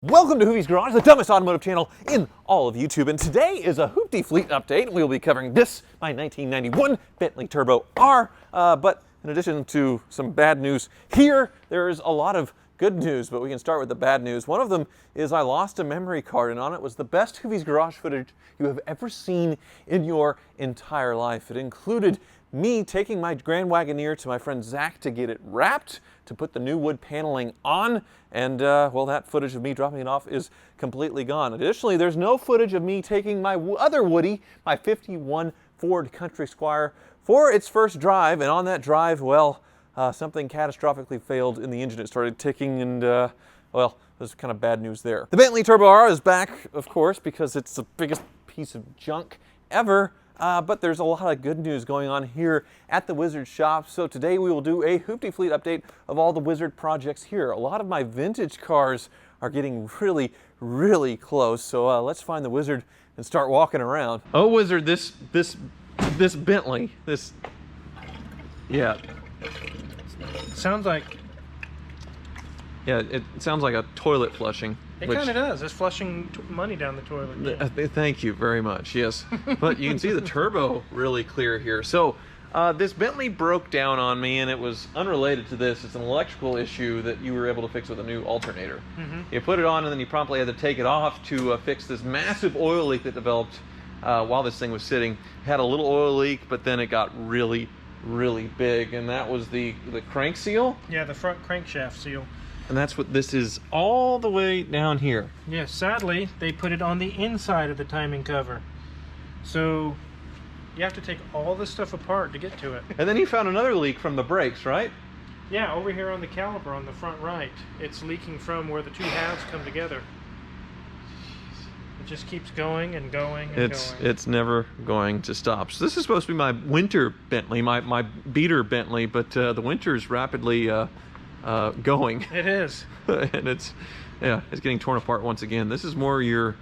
Welcome to Hoopty's Garage, the dumbest automotive channel in all of YouTube. And today is a Hoopty Fleet update. We'll be covering this, my 1991 Bentley Turbo R. But in addition to some bad news here, there's a lot of good news, but we can start with the bad news. One of them is I lost a memory card, and on it was the best Hoopty's Garage footage you have ever seen in your entire life. It included me taking my Grand Wagoneer to my friend Zach to get it wrapped, to put the new wood paneling on, and well, that footage of me dropping it off is completely gone. Additionally, there's no footage of me taking my other Woody, my 51 Ford Country Squire, for its first drive, and on that drive, well, something catastrophically failed in the engine. It started ticking, and well, there's kind of bad news there. The Bentley Turbo R is back, of course, because it's the biggest piece of junk ever. But there's a lot of good news going on here at the Wizard shop. So today we will do a Hoopty Fleet update of all the Wizard projects here. A lot of my vintage cars are getting really, really close. So let's find the Wizard and start walking around. Oh, Wizard, this Bentley, yeah. Sounds like... Yeah, it sounds like a toilet flushing. It kind of does. It's flushing money down the toilet. Thank you very much, yes. But you can see the turbo really clear here. So this Bentley broke down on me, and it was unrelated to this. It's an electrical issue that you were able to fix with a new alternator. You put it on, and then you promptly had to take it off to fix this massive oil leak that developed while this thing was sitting. It had a little oil leak, but then it got really, really big, and that was the crank seal? Yeah, the front crankshaft seal. And that's what this is, all the way down here. Yeah, sadly, they put it on the inside of the timing cover. So you have to take all this stuff apart to get to it. And then you found another leak from the brakes, right? Yeah, over here on the caliper on the front right. It's leaking from where the two halves come together. It just keeps going and going and going. It's never going to stop. So this is supposed to be my winter Bentley, my beater Bentley, but the winter's rapidly going. It is. And it's getting torn apart once again. This is more your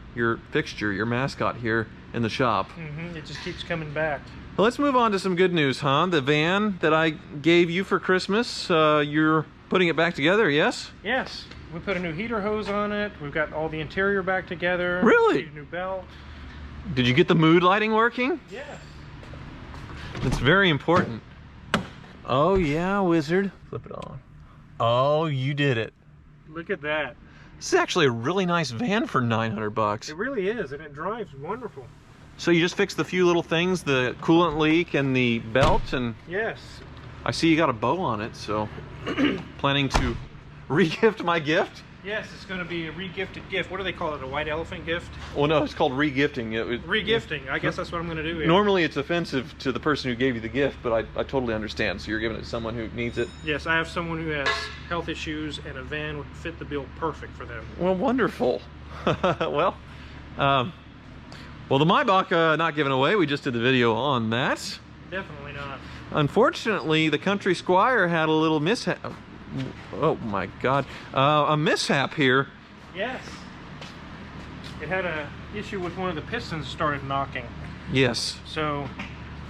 fixture, your mascot here in the shop. It just keeps coming back. Well, let's move on to some good news, huh? The van that I gave you for Christmas, you're putting it back together, yes? Yes. We put a new heater hose on it. We've got all the interior back together. Really? A new belt. Did you get the mood lighting working? Yes. It's very important. Oh yeah, Wizard. Flip it on. Oh, you did it. Look at that. This is actually a really nice van for 900 bucks. It really is, and it drives wonderful. So you just fixed the few little things, the coolant leak and the belt, and yes. I see you got a bow on it, so planning to re-gift my gift? Yes, it's going to be a re-gifted gift. What do they call it, a white elephant gift? Well, no, it's called re-gifting. Re-gifting, I guess that's what I'm going to do here. Normally it's offensive to the person who gave you the gift, but I totally understand. So you're giving it to someone who needs it? Yes, I have someone who has health issues, and a van would fit the bill perfect for them. Well, wonderful. Well, the Maybach not given away. We just did the video on that. Definitely not. Unfortunately, the Country Squire had a little mishap. Oh my God, a mishap here. Yes. It had an issue with one of the pistons started knocking. Yes. So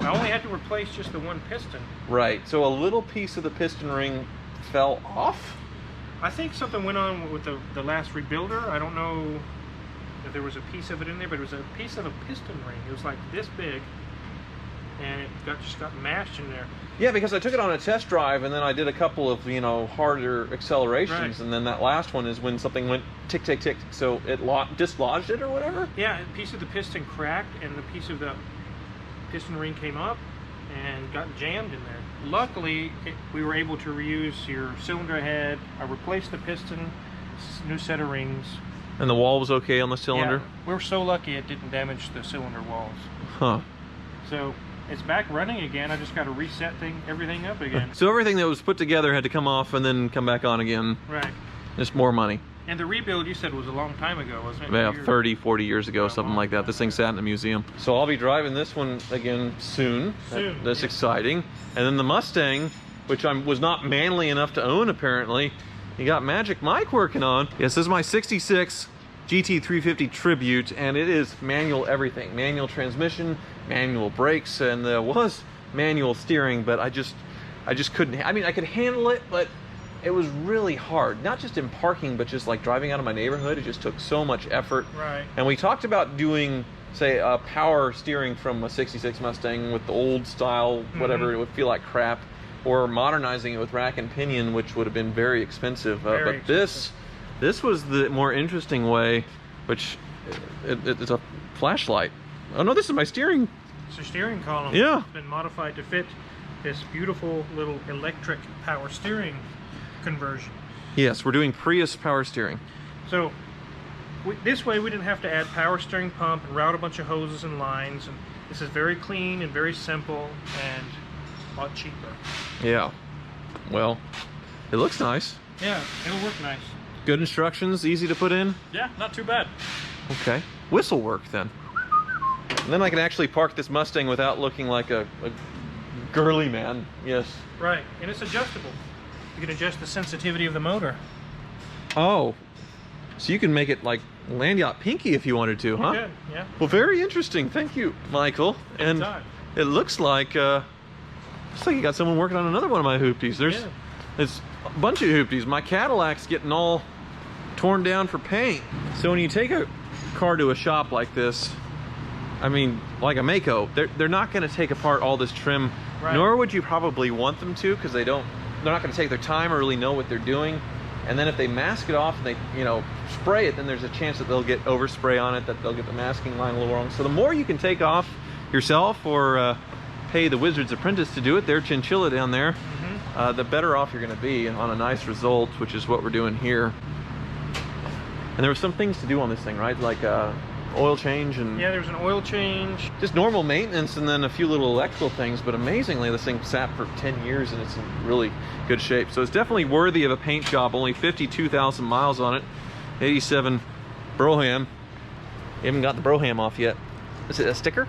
I only had to replace just the one piston. Right, so a little piece of the piston ring fell off? I think something went on with the last rebuilder. I don't know if there was a piece of it in there, but it was a piece of a piston ring. It was like this big, and it just got mashed in there. Yeah, because I took it on a test drive, and then I did a couple of, harder accelerations, right. And then that last one is when something went tick, tick, tick, so it dislodged it or whatever? Yeah, a piece of the piston cracked, and the piece of the piston ring came up and got jammed in there. Luckily, we were able to reuse your cylinder head. I replaced the piston, new set of rings. And the wall was okay on the cylinder? Yeah, we were so lucky it didn't damage the cylinder walls. Huh. So it's back running again. I just got to reset everything up again. So everything that was put together had to come off and then come back on again. Right. Just more money. And the rebuild, you said, was a long time ago, wasn't it? Yeah, 30, 40 years ago, something like that. This thing sat in a museum. So I'll be driving this one again soon. That's yeah. exciting. And then the Mustang, which I was not manly enough to own apparently, you got Magic Mike working on. Yes, this is my 66 GT350 Tribute, and it is manual everything. Manual transmission, manual brakes, and there was manual steering, but I just couldn't. I mean, I could handle it, but it was really hard. Not just in parking, but just like driving out of my neighborhood. It just took so much effort. Right. And we talked about doing, say, power steering from a 66 Mustang with the old style, whatever, it would feel like crap, or modernizing it with rack and pinion, which would have been very expensive. But this was the more interesting way, which it's a flashlight. Oh no, this is my steering. It's a steering column. Yeah. It's been modified to fit this beautiful little electric power steering conversion. Yes, we're doing Prius power steering. So this way we didn't have to add power steering pump and route a bunch of hoses and lines, and this is very clean and very simple and a lot cheaper. Yeah. Well, it looks nice. Yeah, it'll work nice. Good instructions, easy to put in. Yeah, not too bad. Okay. Whistle work then. And then I can actually park this Mustang without looking like a girly man. Yes. Right, and it's adjustable. You can adjust the sensitivity of the motor. Oh, so you can make it like land yacht pinky if you wanted to, huh? You can, yeah. Well, very interesting. Thank you, Michael. And it looks like you got someone working on another one of my hoopties. There's a bunch of hoopties. My Cadillac's getting all torn down for paint. So when you take a car to a shop like this, I mean, like a Mako, they're not going to take apart all this trim, nor would you probably want them to, because they're not going to take their time or really know what they're doing. And then if they mask it off and they, spray it, then there's a chance that they'll get overspray on it, that they'll get the masking line a little wrong. So the more you can take off yourself or pay the Wizard's Apprentice to do it, their chinchilla down there, the better off you're going to be on a nice result, which is what we're doing here. And there were some things to do on this thing, right? Like oil change and... Yeah, there's an oil change. Just normal maintenance and then a few little electrical things, but amazingly this thing sat for 10 years and it's in really good shape. So it's definitely worthy of a paint job. Only 52,000 miles on it. 87 Broham. You haven't got the Broham off yet. Is it a sticker?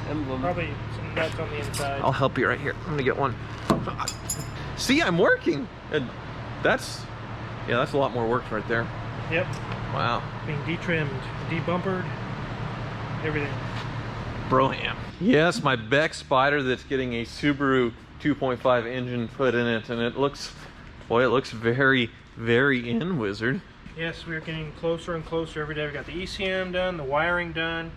Probably some nuts on the inside. I'll help you right here. I'm gonna get one. See, I'm working. And that's a lot more work right there. Yep. Wow. Being detrimmed, debumpered, everything. Broham. Yes, my Beck Spider that's getting a Subaru 2.5 engine put in it, and it looks very, very in, Wizard. Yes, we're getting closer and closer every day. We got the ECM done, the wiring done.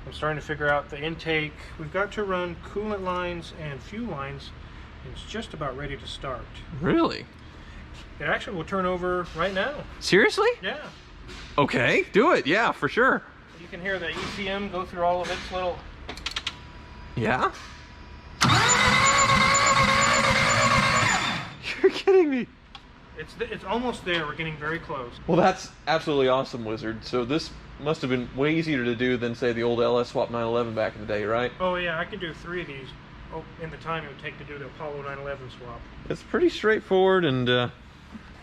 I'm starting to figure out the intake. We've got to run coolant lines and fuel lines. And it's just about ready to start. Really? It actually will turn over right now. Seriously? Yeah. Okay, do it. Yeah, for sure. You can hear the ECM go through all of its little... Yeah? You're kidding me. It's almost there. We're getting very close. Well, that's absolutely awesome, Wizard. So this must have been way easier to do than, say, the old LS Swap 911 back in the day, right? Oh, yeah. I can do 3 of these in the time it would take to do the Apollo 911 swap. It's pretty straightforward, and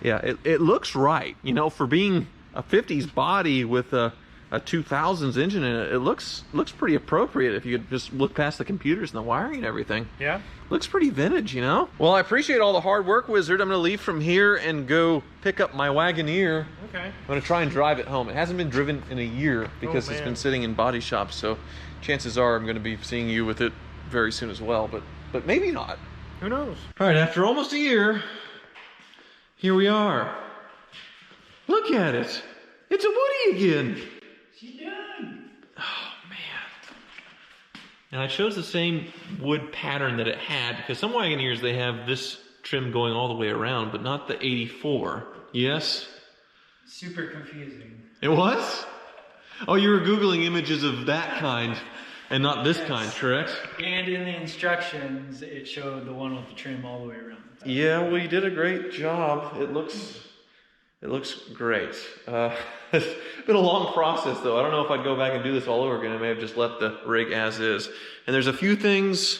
yeah, it looks right. For being a 50s body with a 2000s engine in it, it looks pretty appropriate if you could just look past the computers and the wiring and everything. Yeah. Looks pretty vintage, Well, I appreciate all the hard work, Wizard. I'm going to leave from here and go pick up my Wagoneer. Okay. I'm going to try and drive it home. It hasn't been driven in a year because it's been sitting in body shops, so chances are I'm going to be seeing you with it very soon as well, but maybe not. Who knows? All right, after almost a year, here we are. Look at it. It's a Woody again. She's done. Oh, man. And I chose the same wood pattern that it had, because some Wagoneers, they have this trim going all the way around, but not the 84. Yes? Super confusing. It was? Oh, you were Googling images of that kind and not this kind, correct? And in the instructions, it showed the one with the trim all the way around. Yeah, well, you did a great job. It looks great. It's been a long process, though. I don't know if I'd go back and do this all over again. I may have just left the rig as is. And there's a few things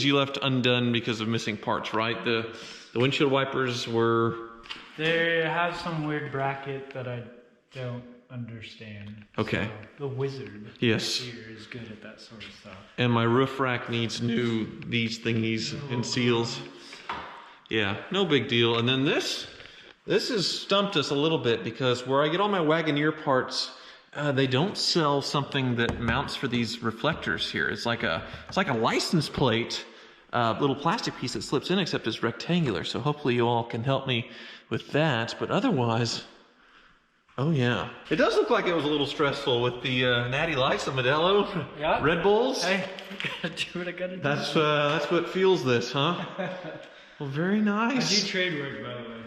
you left undone because of missing parts, right? The windshield wipers were... They have some weird bracket that I don't understand. Okay. So the Wizard yes. here is good at that sort of stuff. And my roof rack needs these thingies and seals. Yeah, no big deal. And then this has stumped us a little bit because where I get all my Wagoneer parts, they don't sell something that mounts for these reflectors here. It's like a license plate little plastic piece that slips in, except it's rectangular. So hopefully you all can help me with that. But otherwise, oh yeah. It does look like it was a little stressful with the Natty Lights, the Modelo, Yeah. Red Bulls. Hey, gotta do what I gotta do. That's what fuels this, huh? Well, very I nice. do trade work, by the way.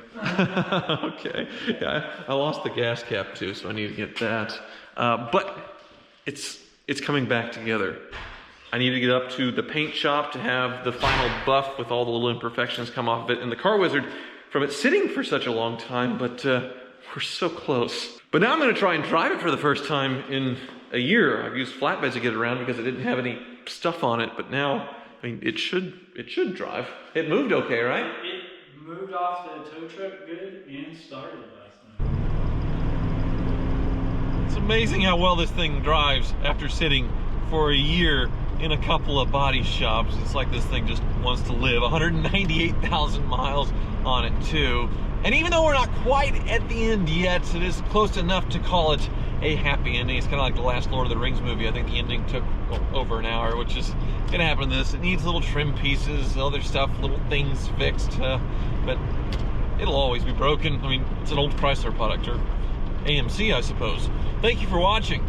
Okay. Yeah, I lost the gas cap too, so I need to get that. But it's coming back together. I need to get up to the paint shop to have the final buff with all the little imperfections come off of it. And the Car Wizard, from it sitting for such a long time, but we're so close. But now I'm going to try and drive it for the first time in a year. I've used flatbeds to get around because it didn't have any stuff on it, but now, I mean, it should drive. It moved okay, right? It moved off the tow truck good and started last night. It's amazing how well this thing drives after sitting for a year in a couple of body shops. It's like this thing just wants to live. 198,000 miles on it too. And even though we're not quite at the end yet, it is close enough to call it a happy ending. It's kind of like the last Lord of the Rings movie. I think the ending took over an hour, which is gonna happen to this. It needs little trim pieces, other stuff, little things fixed, but it'll always be broken. I mean, it's an old Chrysler product, or AMC, I suppose. Thank you for watching.